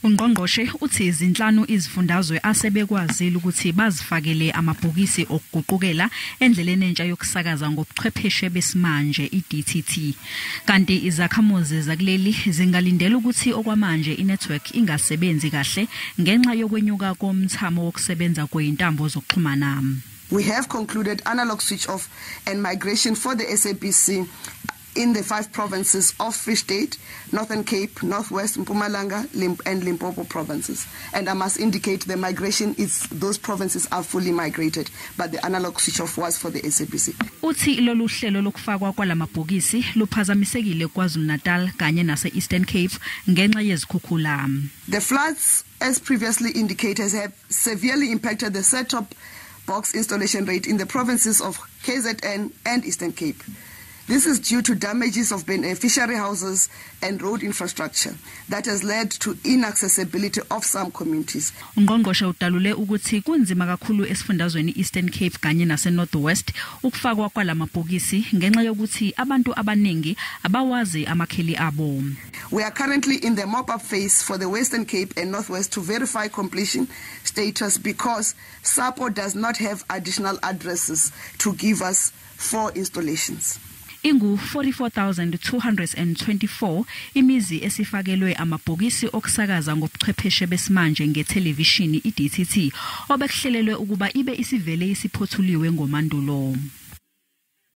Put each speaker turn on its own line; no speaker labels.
UNgqongqoshe uthi zinhlanu izifundazwe asebekwazile ukuthi bazifakele amabhokisi okuguqukela endleleni entsha yokusakaza ngobuchwepheshe besimanje I DTT. Kanti izakhamuzi zakuleli zingalindela ukuthi okwamanje inetwork ingasebenzi kahle ngenxa yokwenyuka komthamo wokusebenza kweintambo zokuxhumana.
We have concluded analog switch off and migration for the SABC in the 5 provinces of Free State, Northern Cape, Northwest, Mpumalanga, and Limpopo provinces. And I must indicate the migration is, those provinces are fully migrated, but the analog switch off was for the SABC.
Uthi loluhlelo lokufakwa kwalamabhokisi luphazamisekile KwaZulu-Natal kanye nase Eastern Cape ngenxa yezikhukhula.
The floods, as previously indicated, have severely impacted the set-top box installation rate in the provinces of KZN and Eastern Cape. This is due to damages of beneficiary houses and road infrastructure that has led to inaccessibility of some communities.
UNgqongqoshe udalule ukuthi kunzima kakhulu esifundazweni Eastern Cape kanye nase Northwest ukufakwa kwalamabhokisi ngenxa yokuthi abantu abaningi abawazi amakheli abo.
We are currently in the mop-up phase for the Western Cape and Northwest to verify completion status because SAPO does not have additional addresses to give us for installations.
Ingu 44,224 imizi esifakelwe amabhokisi okusakaza ngobuchwepheshe besimanje ngethelevishini I DTT obekuhlelelwe ukuba ibe isivele isiphothuliwe ngomandulo.